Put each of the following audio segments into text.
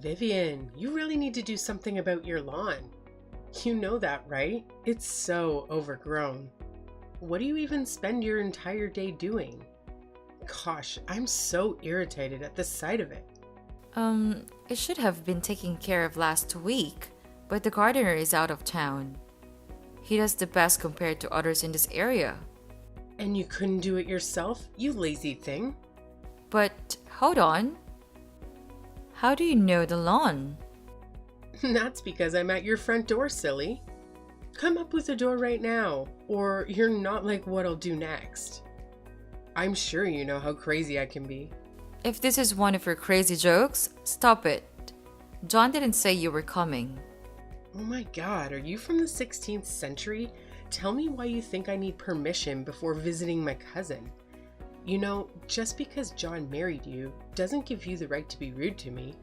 Vivian, you really need to do something about your lawn. You know that, right? It's so overgrown. What do you even spend your entire day doing? Gosh, I'm so irritated at the sight of it. It should have been taken care of last week, but the gardener is out of town. He does the best compared to others in this area. And you couldn't do it yourself, you lazy thing? But hold on. How do you know the lawn? That's because I'm at your front door, silly. Come up with a door right now, or you're not like what I'll do next. I'm sure you know how crazy I can be. If this is one of your crazy jokes, stop it. John didn't say you were coming. Oh my god, are you from the 16th century? Tell me why you think I need permission before visiting my cousin. You know, just because John married you doesn't give you the right to be rude to me.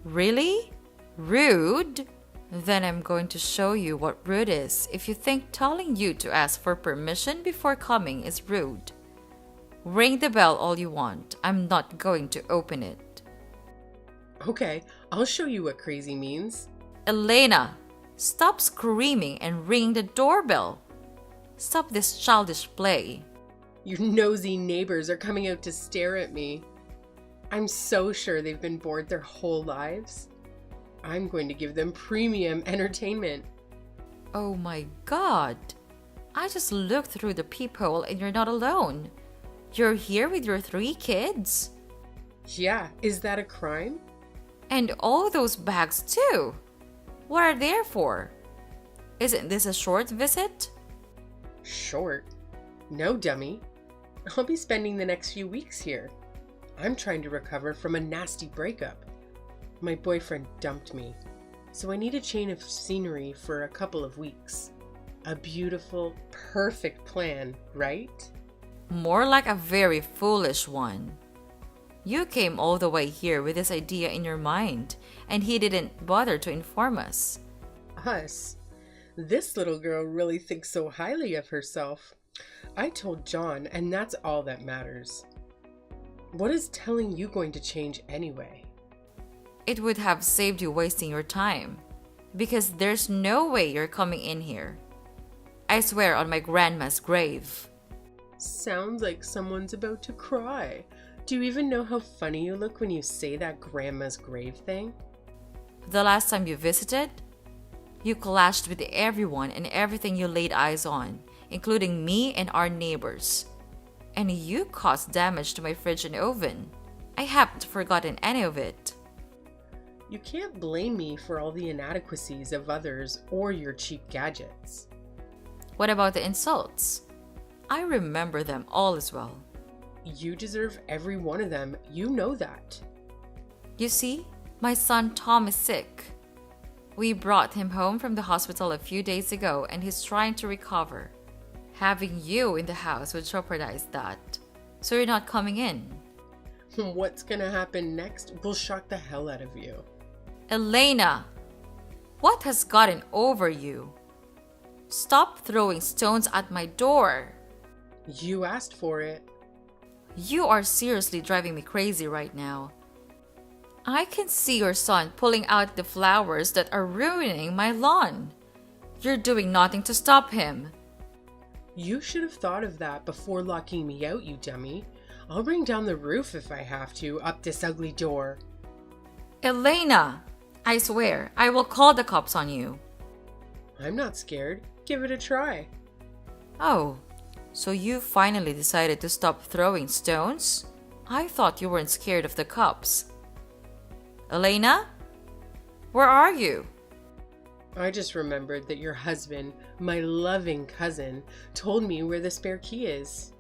Really? Rude? Then I'm going to show you what rude is if you think telling you to ask for permission before coming is rude. Ring the bell all you want. I'm not going to open it. Okay, I'll show you what crazy means. Elena, stop screaming and ringing the doorbell. Stop this childish play. Your nosy neighbors are coming out to stare at me. I'm so sure they've been bored their whole lives. I'm going to give them premium entertainment. Oh my god. I just looked through the peephole and you're not alone. You're here with your 3 kids? Yeah, is that a crime? And all those bags too. What are they for? Isn't this a short visit? Short? No, dummy. I'll be spending the next few weeks here. I'm trying to recover from a nasty breakup. My boyfriend dumped me, so I need a change of scenery for a couple of weeks. A beautiful, perfect plan, right? More like a very foolish one. You came all the way here with this idea in your mind, and he didn't bother to inform us. Us? This little girl really thinks so highly of herself. I told John, and that's all that matters. What is telling you going to change anyway? It would have saved you wasting your time, because there's no way you're coming in here. I swear on my grandma's grave. Sounds like someone's about to cry. Do you even know how funny you look when you say that grandma's grave thing? The last time you visited, you clashed with everyone and everything you laid eyes on, including me and our neighbors. And you caused damage to my fridge and oven. I haven't forgotten any of it. You can't blame me for all the inadequacies of others or your cheap gadgets. What about the insults? I remember them all as well. You deserve every one of them. You know that. You see, my son Tom is sick. We brought him home from the hospital a few days ago and he's trying to recover. Having you in the house would jeopardize that. So you're not coming in. What's gonna happen next will shock the hell out of you. Elena, what has gotten over you? Stop throwing stones at my door. You asked for it. You are seriously driving me crazy right now. I can see your son pulling out the flowers that are ruining my lawn. You're doing nothing to stop him. You should have thought of that before locking me out, you dummy. I'll bring down the roof if I have to, up this ugly door. Elena, I swear, I will call the cops on you. I'm not scared. Give it a try. Oh, so you finally decided to stop throwing stones? I thought you weren't scared of the cops. Elena? Where are you? I just remembered that your husband, my loving cousin, told me where the spare key is.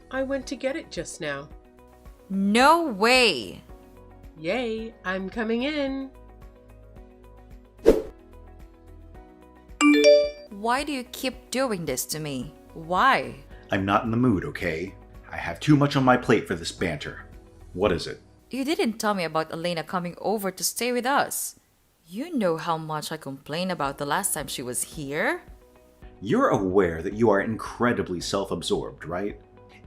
I went to get it just now. No way! Yay, I'm coming in. Why do you keep doing this to me? Why? I'm not in the mood, okay? I have too much on my plate for this banter. What is it? You didn't tell me about Elena coming over to stay with us. You know how much I complained about the last time she was here? You're aware that you are incredibly self-absorbed, right?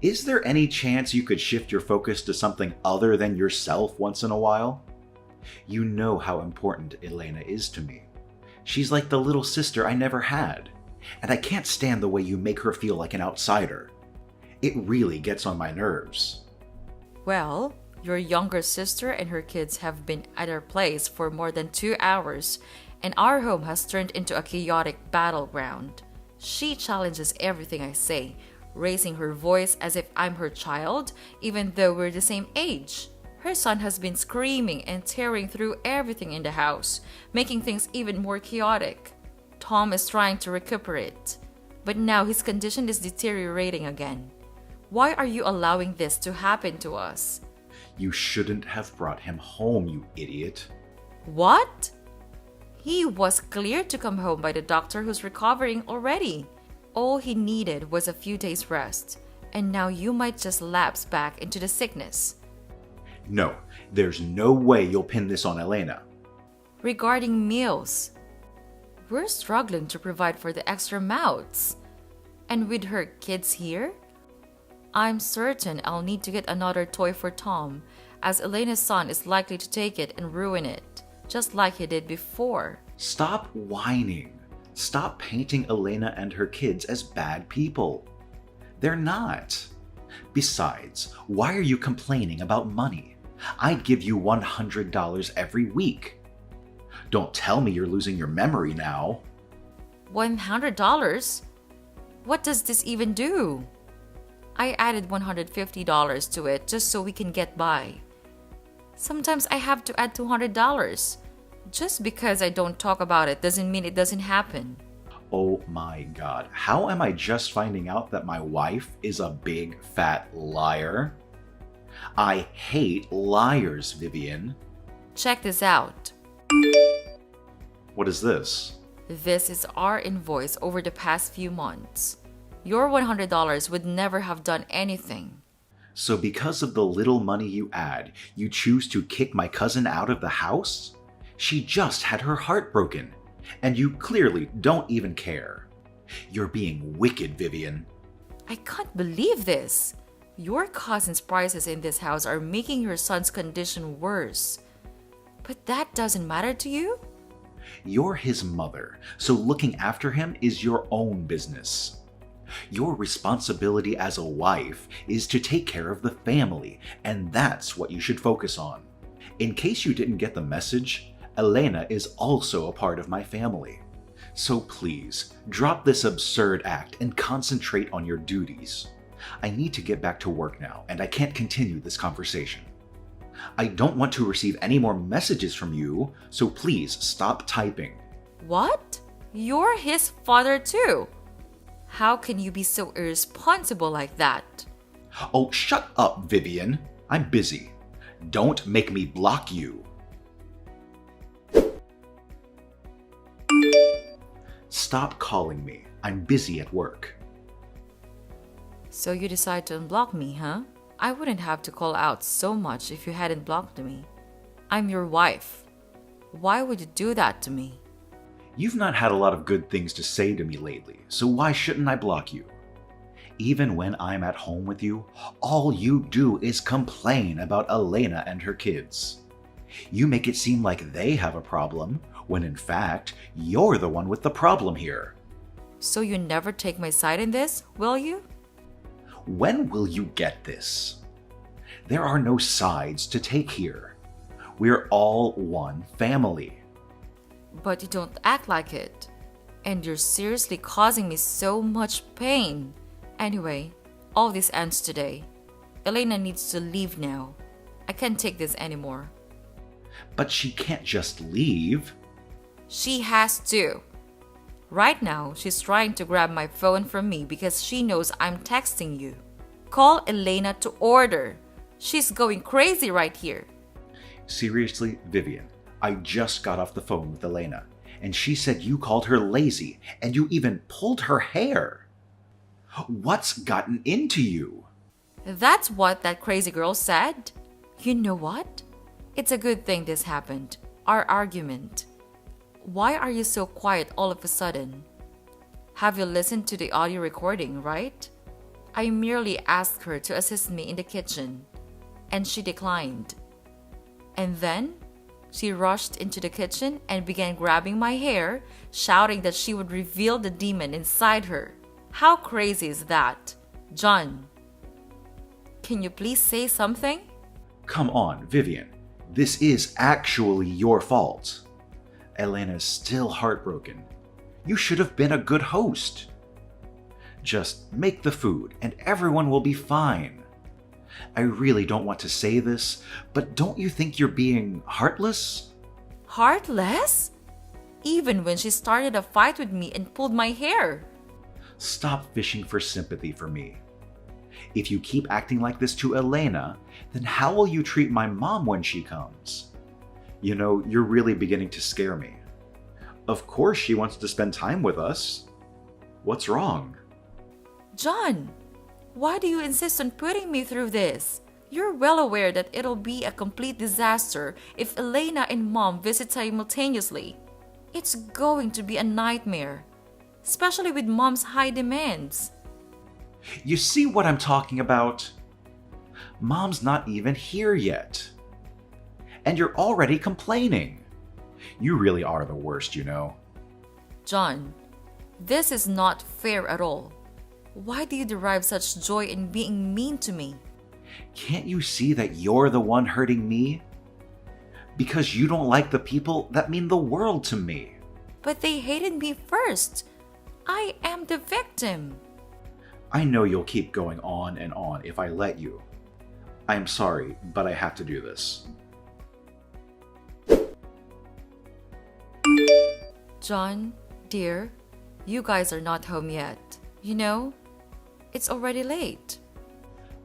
Is there any chance you could shift your focus to something other than yourself once in a while? You know how important Elena is to me. She's like the little sister I never had, and I can't stand the way you make her feel like an outsider. It really gets on my nerves. Well, your younger sister and her kids have been at our place for more than 2 hours, and our home has turned into a chaotic battleground. She challenges everything I say, raising her voice as if I'm her child, even though we're the same age. Her son has been screaming and tearing through everything in the house, making things even more chaotic. Tom is trying to recuperate, but now his condition is deteriorating again. Why are you allowing this to happen to us? You shouldn't have brought him home, you idiot. What? He was cleared to come home by the doctor who's recovering already. All he needed was a few days rest, and now you might just lapse back into the sickness. No, there's no way you'll pin this on Elena. Regarding meals, we're struggling to provide for the extra mouths. And with her kids here, I'm certain I'll need to get another toy for Tom, as Elena's son is likely to take it and ruin it, just like he did before. Stop whining. Stop painting Elena and her kids as bad people. They're not. Besides, why are you complaining about money? I'd give you $100 every week. Don't tell me you're losing your memory now. $100? What does this even do? I added $150 to it just so we can get by. Sometimes I have to add $200. Just because I don't talk about it doesn't mean it doesn't happen. Oh my God, how am I just finding out that my wife is a big fat liar? I hate liars, Vivian. Check this out. What is this? This is our invoice over the past few months. Your $100 would never have done anything. So because of the little money you add, you choose to kick my cousin out of the house? She just had her heart broken, and you clearly don't even care. You're being wicked, Vivian. I can't believe this. Your cousin's prices in this house are making your son's condition worse. But that doesn't matter to you? You're his mother, so looking after him is your own business. Your responsibility as a wife is to take care of the family, and that's what you should focus on. In case you didn't get the message, Elena is also a part of my family. So please, drop this absurd act and concentrate on your duties. I need to get back to work now, and I can't continue this conversation. I don't want to receive any more messages from you, so please stop typing. What? You're his father too. How can you be so irresponsible like that? Oh, shut up, Vivian. I'm busy. Don't make me block you. Stop calling me. I'm busy at work. So you decide to unblock me, huh? I wouldn't have to call out so much if you hadn't blocked me. I'm your wife. Why would you do that to me? You've not had a lot of good things to say to me lately, so why shouldn't I block you? Even when I'm at home with you, all you do is complain about Elena and her kids. You make it seem like they have a problem, when in fact, you're the one with the problem here. So you never take my side in this, will you? When will you get this? There are no sides to take here. We're all one family. But you don't act like it. And you're seriously causing me so much pain. Anyway, all this ends today. Elena needs to leave now. I can't take this anymore. But she can't just leave. She has to. Right now, she's trying to grab my phone from me because she knows I'm texting you. Call Elena to order. She's going crazy right here. Seriously, Vivian, I just got off the phone with Elena, and she said you called her lazy, and you even pulled her hair. What's gotten into you? That's what that crazy girl said. You know what? It's a good thing this happened. Our argument. Why are you so quiet all of a sudden? Have you listened to the audio recording, right? I merely asked her to assist me in the kitchen, and she declined. And then, She rushed into the kitchen and began grabbing my hair, shouting that she would reveal the demon inside her. How crazy is that? John, can you please say something? Come on, Vivian. This is actually your fault. Elena's still heartbroken. You should have been a good host. Just make the food and everyone will be fine. I really don't want to say this, but don't you think you're being heartless? Heartless? Even when she started a fight with me and pulled my hair. Stop fishing for sympathy for me. If you keep acting like this to Elena, then how will you treat my mom when she comes? You know, you're really beginning to scare me. Of course she wants to spend time with us. What's wrong? John, why do you insist on putting me through this? You're well aware that it'll be a complete disaster if Elena and Mom visit simultaneously. It's going to be a nightmare, especially with Mom's high demands. You see what I'm talking about? Mom's not even here yet. And you're already complaining. You really are the worst, you know. John, this is not fair at all. Why do you derive such joy in being mean to me? Can't you see that you're the one hurting me? Because you don't like the people that mean the world to me. But they hated me first. I am the victim. I know you'll keep going on and on if I let you. I'm sorry, but I have to do this. John, dear, you guys are not home yet. You know, it's already late.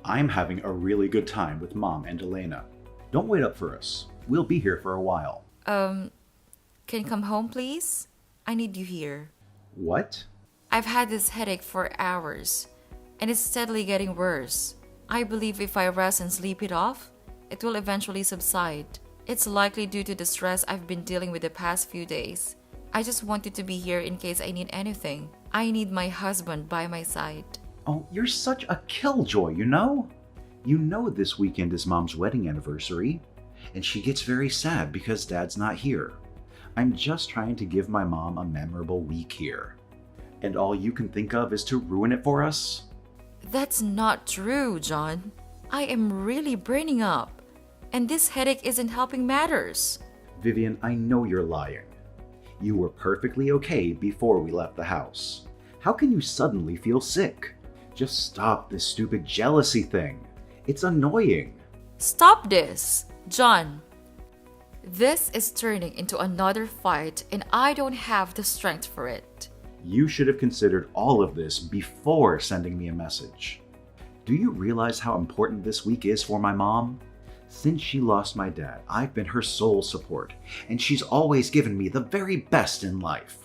I'm having a really good time with Mom and Elena. Don't wait up for us. We'll be here for a while. Can you come home, please? I need you here. What? I've had this headache for hours, and it's steadily getting worse. I believe if I rest and sleep it off, it will eventually subside. It's likely due to the stress I've been dealing with the past few days. I just wanted to be here in case I need anything. I need my husband by my side. Oh, you're such a killjoy, you know? You know this weekend is Mom's wedding anniversary, and she gets very sad because Dad's not here. I'm just trying to give my mom a memorable week here. And all you can think of is to ruin it for us? That's not true, John. I am really burning up, and this headache isn't helping matters. Vivian, I know you're lying. You were perfectly okay before we left the house. How can you suddenly feel sick? Just stop this stupid jealousy thing. It's annoying. Stop this, John. This is turning into another fight, and I don't have the strength for it. You should have considered all of this before sending me a message. Do you realize how important this week is for my mom? Since she lost my dad, I've been her sole support, and she's always given me the very best in life.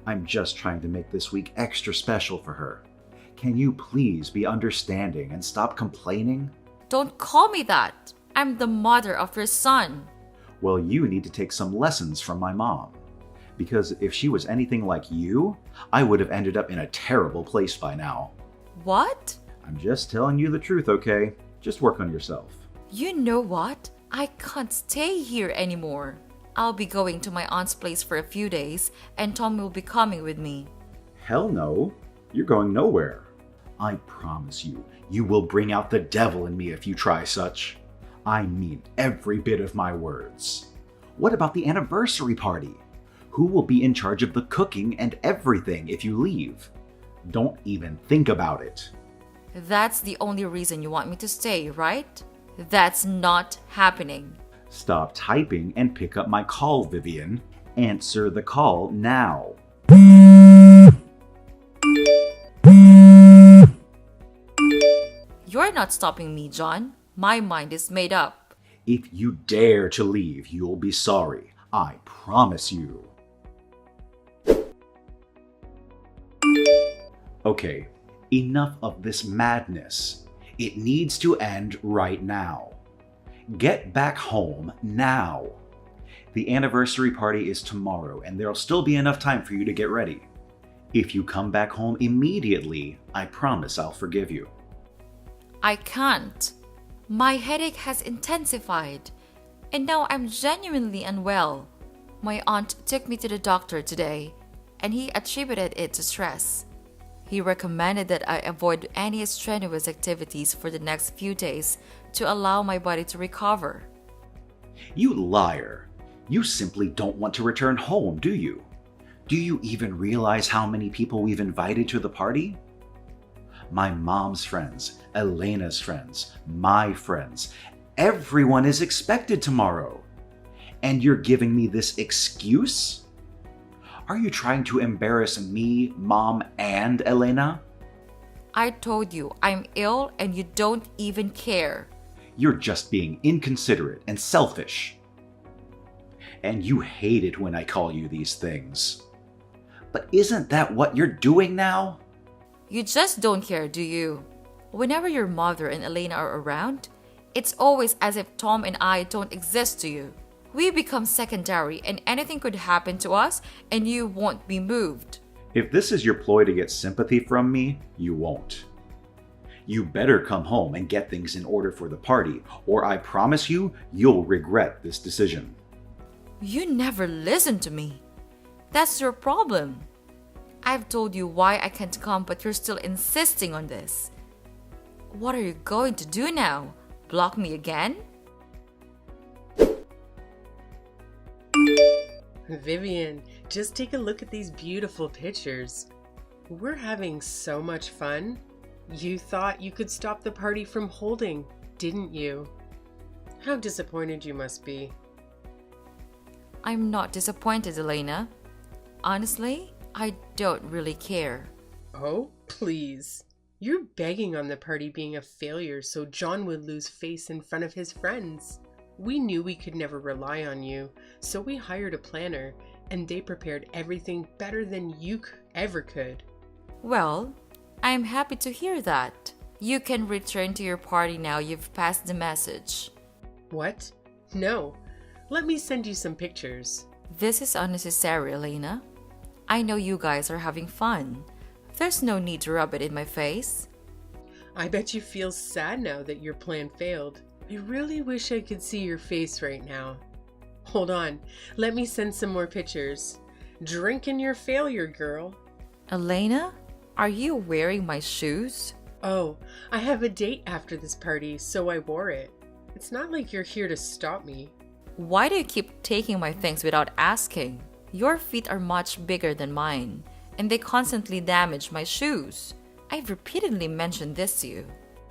I'm just trying to make this week extra special for her. Can you please be understanding and stop complaining? Don't call me that. I'm the mother of your son. Well, you need to take some lessons from my mom. Because if she was anything like you, I would have ended up in a terrible place by now. What? I'm just telling you the truth, okay? Just work on yourself. You know what? I can't stay here anymore. I'll be going to my aunt's place for a few days, and Tom will be coming with me. Hell no. You're going nowhere. I promise you, you will bring out the devil in me if you try such. I mean every bit of my words. What about the anniversary party? Who will be in charge of the cooking and everything if you leave? Don't even think about it. That's the only reason you want me to stay, right? That's not happening. Stop typing and pick up my call, Vivian. Answer the call now. You're not stopping me, John. My mind is made up. If you dare to leave, you'll be sorry. I promise you. Okay, enough of this madness. It needs to end right now. Get back home now. The anniversary party is tomorrow, and there'll still be enough time for you to get ready. If you come back home immediately, I promise I'll forgive you. I can't. My headache has intensified. And now I'm genuinely unwell. My aunt took me to the doctor today, and he attributed it to stress. He recommended that I avoid any strenuous activities for the next few days to allow my body to recover. You liar. You simply don't want to return home, do you? Do you even realize how many people we've invited to the party? My mom's friends, Elena's friends, my friends. Everyone is expected tomorrow. And you're giving me this excuse? Are you trying to embarrass me, Mom, and Elena? I told you I'm ill and you don't even care. You're just being inconsiderate and selfish. And you hate it when I call you these things. But isn't that what you're doing now? You just don't care, do you? Whenever your mother and Elena are around, it's always as if Tom and I don't exist to you. We become secondary and anything could happen to us and you won't be moved. If this is your ploy to get sympathy from me, you won't. You better come home and get things in order for the party, or I promise you, you'll regret this decision. You never listen to me. That's your problem. I've told you why I can't come, but you're still insisting on this. What are you going to do now? Block me again? Vivian, just take a look at these beautiful pictures. We're having so much fun. You thought you could stop the party from holding, didn't you? How disappointed you must be. I'm not disappointed, Elena. Honestly, I don't really care. Oh, please. You're begging on the party being a failure so John would lose face in front of his friends. We knew we could never rely on you, so we hired a planner, and they prepared everything better than you ever could. Well, I'm happy to hear that. You can return to your party now you've passed the message. What? No. Let me send you some pictures. This is unnecessary, Elena. I know you guys are having fun. There's no need to rub it in my face. I bet you feel sad now that your plan failed. I really wish I could see your face right now. Hold on, let me send some more pictures. Drink in your failure, girl. Elena, are you wearing my shoes? Oh, I have a date after this party, so I wore it. It's not like you're here to stop me. Why do you keep taking my things without asking? Your feet are much bigger than mine, and they constantly damage my shoes. I've repeatedly mentioned this to you.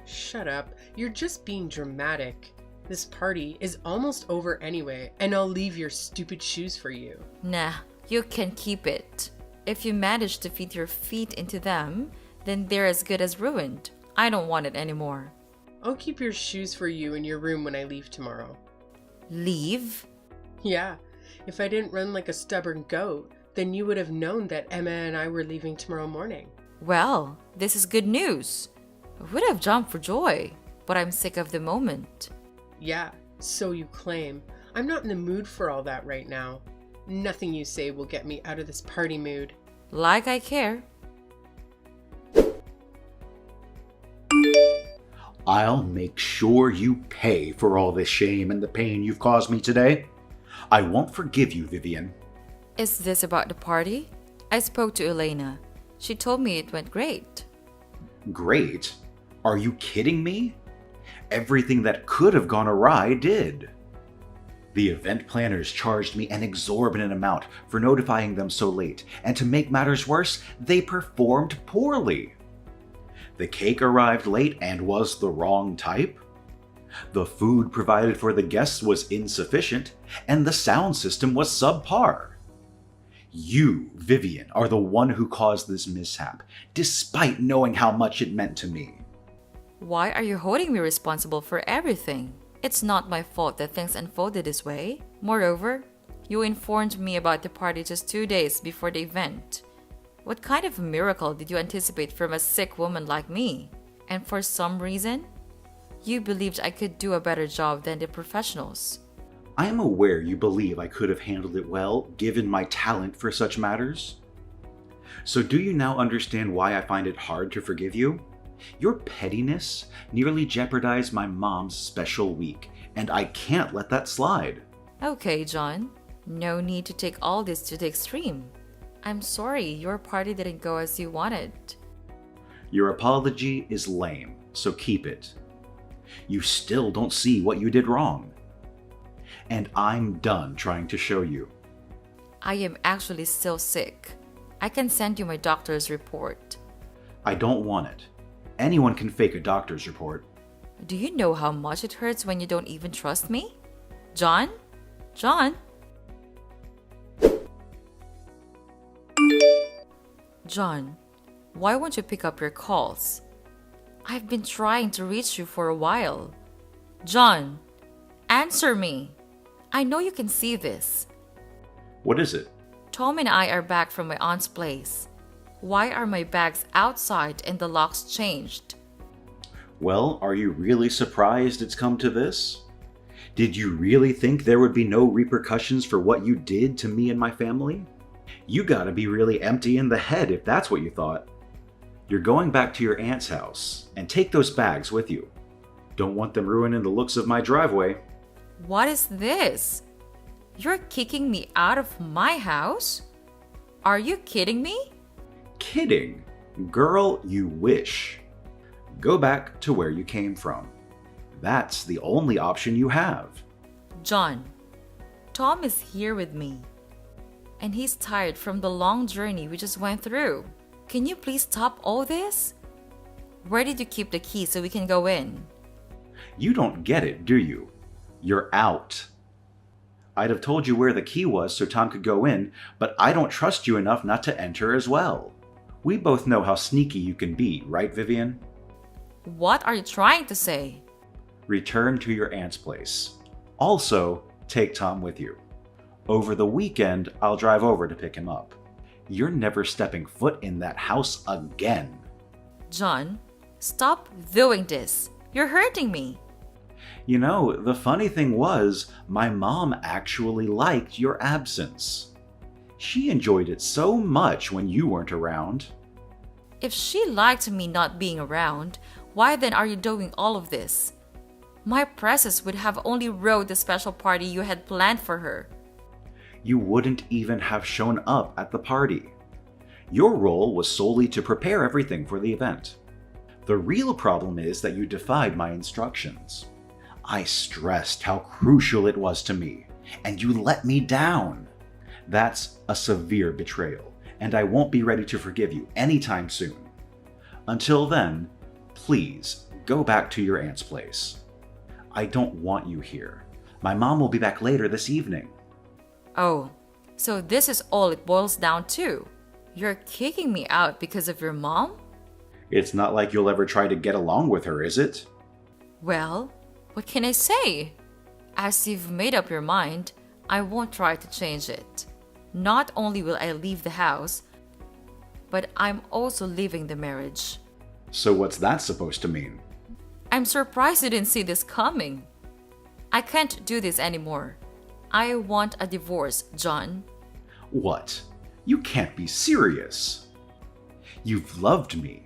Shut up, you're just being dramatic. This party is almost over anyway, and I'll leave your stupid shoes for you. Nah, you can keep it. If you manage to fit your feet into them, then they're as good as ruined. I don't want it anymore. I'll keep your shoes for you in your room when I leave tomorrow. Leave? Yeah, if I didn't run like a stubborn goat, then you would have known that Emma and I were leaving tomorrow morning. Well, this is good news. I would have jumped for joy, but I'm sick of the moment. Yeah, so you claim. I'm not in the mood for all that right now. Nothing you say will get me out of this party mood. Like I care. I'll make sure you pay for all this shame and the pain you've caused me today. I won't forgive you, Vivian. Is this about the party? I spoke to Elena. She told me it went great. Great? Are you kidding me? Everything that could have gone awry did. The event planners charged me an exorbitant amount for notifying them so late, and to make matters worse, they performed poorly. The cake arrived late and was the wrong type. The food provided for the guests was insufficient, and the sound system was subpar. You, Vivian, are the one who caused this mishap, despite knowing how much it meant to me. Why are you holding me responsible for everything? It's not my fault that things unfolded this way. Moreover, you informed me about the party just 2 days before the event. What kind of a miracle did you anticipate from a sick woman like me? And for some reason, you believed I could do a better job than the professionals. I am aware you believe I could have handled it well, given my talent for such matters. So do you now understand why I find it hard to forgive you? Your pettiness nearly jeopardized my mom's special week, and I can't let that slide. Okay, John. No need to take all this to the extreme. I'm sorry your party didn't go as you wanted. Your apology is lame, so keep it. You still don't see what you did wrong. And I'm done trying to show you. I am actually still sick. I can send you my doctor's report. I don't want it. Anyone can fake a doctor's report. Do you know how much it hurts when you don't even trust me? John? John? John, why won't you pick up your calls? I've been trying to reach you for a while. John, answer me. I know you can see this. What is it? Tom and I are back from my aunt's place. Why are my bags outside and the locks changed? Well, are you really surprised it's come to this? Did you really think there would be no repercussions for what you did to me and my family? You gotta be really empty in the head if that's what you thought. You're going back to your aunt's house, and take those bags with you. Don't want them ruining the looks of my driveway. What is this? You're kicking me out of my house? Are you kidding me? Kidding? Girl, you wish. Go back to where you came from. That's the only option you have. John, Tom is here with me. And he's tired from the long journey we just went through. Can you please stop all this? Where did you keep the key so we can go in? You don't get it, do you? You're out. I'd have told you where the key was so Tom could go in, but I don't trust you enough not to enter as well. We both know how sneaky you can be, right, Vivian? What are you trying to say? Return to your aunt's place. Also, take Tom with you. Over the weekend, I'll drive over to pick him up. You're never stepping foot in that house again. John, stop doing this. You're hurting me. You know, the funny thing was, my mom actually liked your absence. She enjoyed it so much when you weren't around. If she liked me not being around, why then are you doing all of this? My presence would have only ruined the special party you had planned for her. You wouldn't even have shown up at the party. Your role was solely to prepare everything for the event. The real problem is that you defied my instructions. I stressed how crucial it was to me, and you let me down. That's a severe betrayal, and I won't be ready to forgive you anytime soon. Until then, please go back to your aunt's place. I don't want you here. My mom will be back later this evening. Oh, so this is all it boils down to. You're kicking me out because of your mom? It's not like you'll ever try to get along with her, is it? Well, what can I say? As you've made up your mind, I won't try to change it. Not only will I leave the house, but I'm also leaving the marriage. So what's that supposed to mean? I'm surprised you didn't see this coming. I can't do this anymore. I want a divorce, John. What? You can't be serious. You've loved me.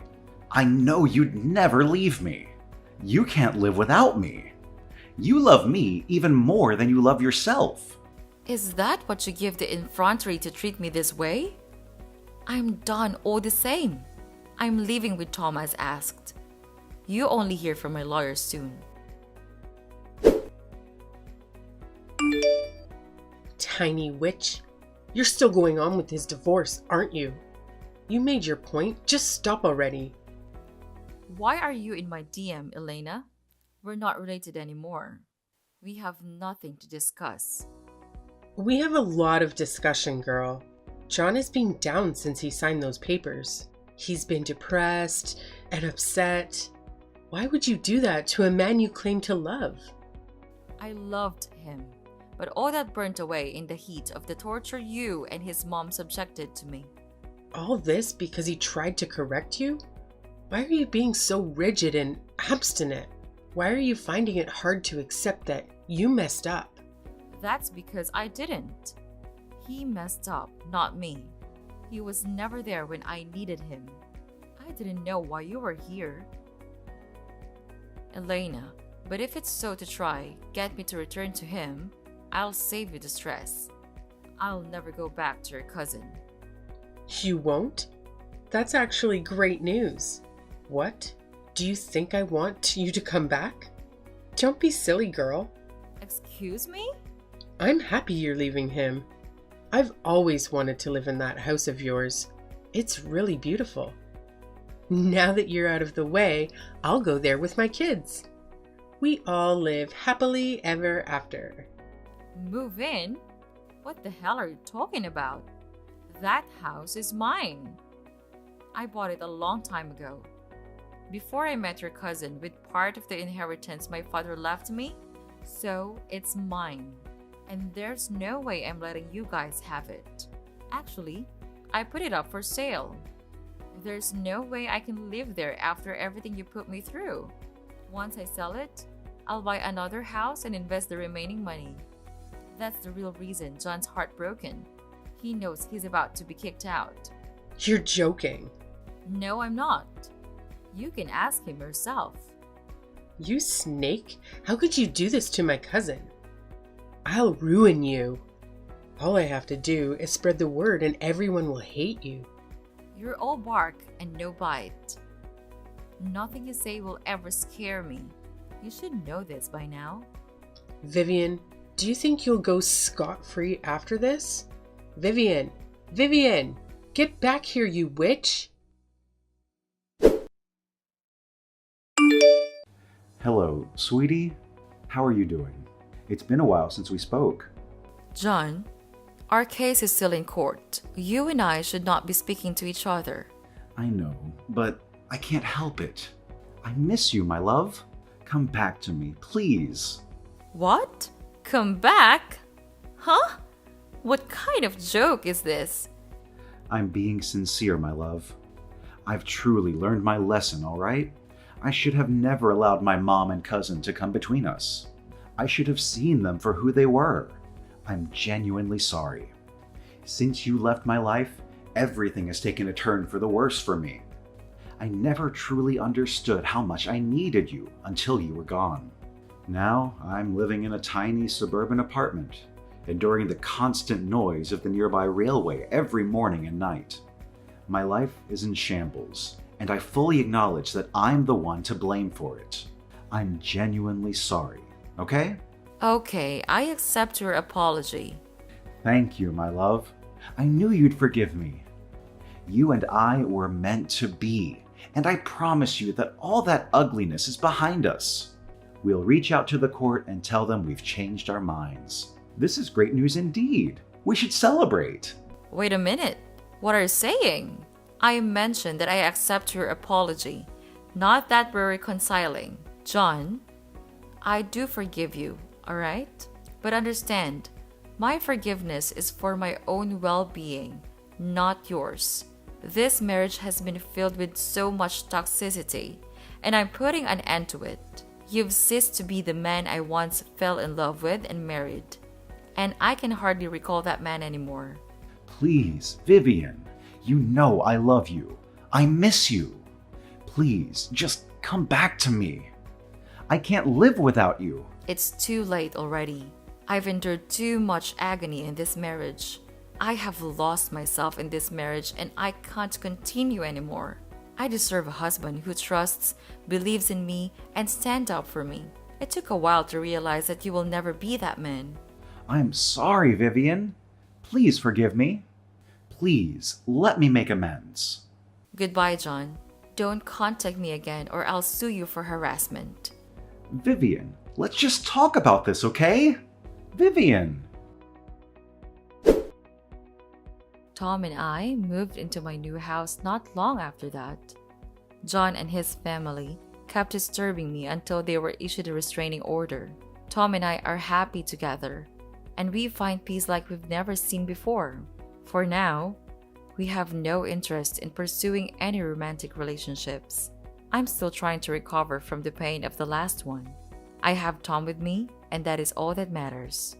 I know you'd never leave me. You can't live without me. You love me even more than you love yourself. Is that what you give the effrontery to treat me this way? I'm done all the same. I'm leaving with Tom as asked. You only hear from my lawyer soon. Tiny witch. You're still going on with his divorce, aren't you? You made your point. Just stop already. Why are you in my DM, Elena? We're not related anymore. We have nothing to discuss. We have a lot of discussion, girl. John has been down since he signed those papers. He's been depressed and upset. Why would you do that to a man you claim to love? I loved him, but all that burnt away in the heat of the torture you and his mom subjected to me. All this because he tried to correct you? Why are you being so rigid and obstinate? Why are you finding it hard to accept that you messed up? That's because I didn't. He messed up, not me. He was never there when I needed him. I didn't know why you were here. Elena, But if it's so to try, get me to return to him, I'll save you the stress. I'll never go back to your cousin. You won't? That's actually great news. What? Do you think I want you to come back? Don't be silly, girl. Excuse me? I'm happy you're leaving him. I've always wanted to live in that house of yours. It's really beautiful. Now that you're out of the way, I'll go there with my kids. We all live happily ever after. Move in? What the hell are you talking about? That house is mine. I bought it a long time ago. Before I met your cousin with part of the inheritance my father left me, so it's mine. And there's no way I'm letting you guys have it. Actually, I put it up for sale. There's no way I can live there after everything you put me through. Once I sell it, I'll buy another house and invest the remaining money. That's the real reason John's heartbroken. He knows he's about to be kicked out. You're joking. No, I'm not. You can ask him yourself. You snake! How could you do this to my cousin? I'll ruin you. All I have to do is spread the word and everyone will hate you. You're all bark and no bite. Nothing you say will ever scare me. You should know this by now. Vivian, do you think you'll go scot-free after this? Vivian! Vivian! Get back here, you witch! Hello, sweetie. How are you doing? It's been a while since we spoke. John, our case is still in court. You and I should not be speaking to each other. I know, but I can't help it. I miss you, my love. Come back to me, please. What? Come back? Huh? What kind of joke is this? I'm being sincere, my love. I've truly learned my lesson, all right? I should have never allowed my mom and cousin to come between us. I should have seen them for who they were. I'm genuinely sorry. Since you left my life, everything has taken a turn for the worse for me. I never truly understood how much I needed you until you were gone. Now I'm living in a tiny suburban apartment, enduring the constant noise of the nearby railway every morning and night. My life is in shambles, and I fully acknowledge that I'm the one to blame for it. I'm genuinely sorry, okay? Okay, I accept your apology. Thank you, my love. I knew you'd forgive me. You and I were meant to be, and I promise you that all that ugliness is behind us. We'll reach out to the court and tell them we've changed our minds. This is great news indeed. We should celebrate. Wait a minute. What are you saying? I mentioned that I accept your apology, not that we're reconciling. John, I do forgive you, alright? But understand, my forgiveness is for my own well-being, not yours. This marriage has been filled with so much toxicity, and I'm putting an end to it. You've ceased to be the man I once fell in love with and married, and I can hardly recall that man anymore. Please, Vivian, you know I love you. I miss you. Please, just come back to me. I can't live without you. It's too late already. I've endured too much agony in this marriage. I have lost myself in this marriage and I can't continue anymore. I deserve a husband who trusts, believes in me, and stands up for me. It took a while to realize that you will never be that man. I'm sorry, Vivian. Please forgive me. Please, let me make amends. Goodbye, John. Don't contact me again or I'll sue you for harassment. Vivian, let's just talk about this, okay? Vivian! Tom and I moved into my new house not long after that. John and his family kept disturbing me until they were issued a restraining order. Tom and I are happy together, and we find peace like we've never seen before. For now, we have no interest in pursuing any romantic relationships. I'm still trying to recover from the pain of the last one. I have Tom with me, and that is all that matters.